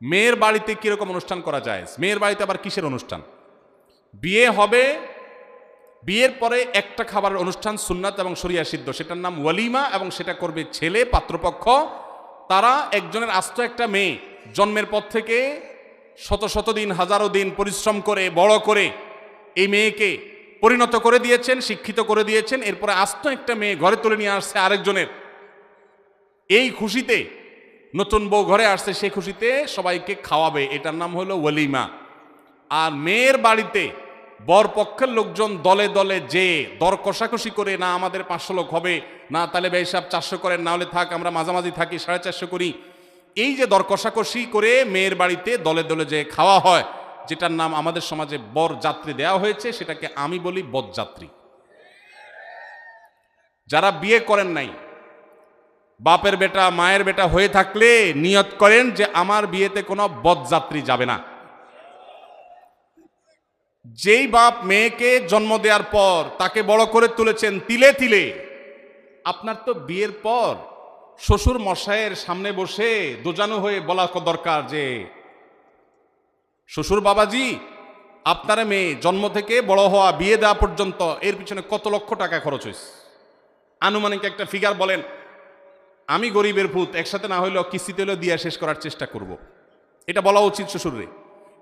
মেয়ের বাড়িতে কিরকম অনুষ্ঠান করা যায়? মেয়ের বাড়িতে আবার কিসের অনুষ্ঠান? বিয়ে হবে, বিয়ের পরে একটা খাবারের অনুষ্ঠান সুন্নাত এবং শরিয়া সিদ্ধ, সেটার নাম ওয়ালিমা, এবং সেটা করবে ছেলে পাত্রপক্ষ। তারা একজনের আস্ত একটা মেয়ে জন্মের পর থেকে শত শত দিন, হাজারো দিন পরিশ্রম করে বড় করে এই মেয়েকে পরিণত করে দিয়েছেন, শিক্ষিত করে দিয়েছেন। এরপরে আস্ত একটা মেয়ে ঘরে তুলে নিয়ে আসছে আরেকজনের। এই খুশিতে, নতুন বউ ঘরে আসছে, সেই খুশিতে সবাইকে খাওয়াবে, এটার নাম হলো ওয়ালিমা। আর মেয়ের বাড়িতে বরপক্ষের লোকজন দলে দলে যে দর কষাকষি করে, না আমাদের 500 লোক হবে, না তাহলে ভাই সাহেব 400 করেন, না হলে থাক আমরা মাঝামাঝি থাকি 450 করি, এই যে দর কষাকষি করে মেয়ের বাড়িতে দলে দলে যে খাওয়া হয়, যেটার নাম আমাদের সমাজে বর যাত্রী দেওয়া হয়েছে, সেটাকে আমি বলি বরযাত্রী। যারা বিয়ে করেন নাই, বাপের বেটা মায়ের বেটা হয়ে থাকলে নিয়ত করেন যে আমার বিয়েতে কোনো বরযাত্রী যাবে না। যেই বাপ মেয়েকে জন্ম দেওয়ার পর তাকে বড় করে তুলেছেন তিলে তিলে, আপনার তো বিয়ের পর শ্বশুর মশাইয়ের সামনে বসে দোজানো হয়ে বলা দরকার যে শ্বশুর বাবাজি, আপনার মেয়ে জন্ম থেকে বড় হওয়া, বিয়ে দেওয়া পর্যন্ত এর পিছনে কত লক্ষ টাকা খরচ হয়েছে, আনুমানিক একটা ফিগার বলেন। আমি গরিবের ভূত, একসাথে না হইলেও কিস্তিতে হলেও দিয়ে শেষ করার চেষ্টা করব। এটা বলা উচিত শ্বশুরে।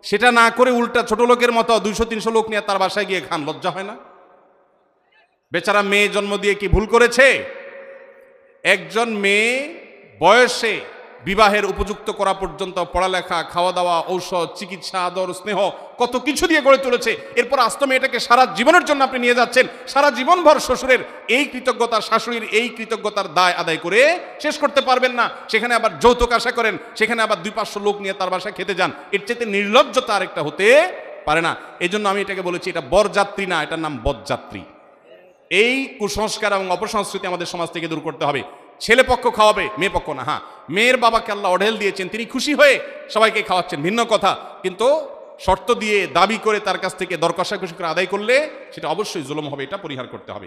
সেটা না করে উল্টা ছোট লোকের মতো 200-300 লোক নিয়ে তার বাসায় গিয়ে খান, লজ্জা হয় না? বেচারা মেয়ে জন্ম দিয়ে কি ভুল করেছে? একজন মেয়ে বয়সে বিবাহের উপযুক্ত করা পর্যন্ত পড়ালেখা, খাওয়া দাওয়া, ঔষধ, চিকিৎসা, আদর, স্নেহ কত কিছু দিয়ে গড়ে তুলেছে। এরপর আস্ত মেয়েটাকে সারা জীবনের জন্য আপনি নিয়ে যাচ্ছেন। সারা জীবনভর শ্বশুরের এই কৃতজ্ঞতা, শাশুড়ির এই কৃতজ্ঞতার দায় আদায় করে শেষ করতে পারবেন না। সেখানে আবার যৌতুক আশা করেন, সেখানে আবার 200-500 লোক নিয়ে তার বাসায় খেতে যান। এর চাইতে নির্লজ্জতা আরেকটা হতে পারে না। এই জন্য আমি এটাকে বলেছি, এটা বরযাত্রী না, এটার নাম বরযাত্রী। এই কুসংস্কার এবং অপসংস্কৃতি আমাদের সমাজ থেকে দূর করতে হবে। ছেলে পক্ষ খাওয়াবে, মেয়ে পক্ষ না। হ্যাঁ, মেয়ের বাবাকে আল্লাহ অঢেল দিয়েছেন, তিনি খুশি হয়ে সবাইকে খাওয়াচ্ছেন, ভিন্ন কথা। কিন্তু শর্ত দিয়ে দাবি করে তার কাছ থেকে দর কষাকষি করে আদায় করলে সেটা অবশ্যই জুলুম হবে, এটা পরিহার করতে হবে।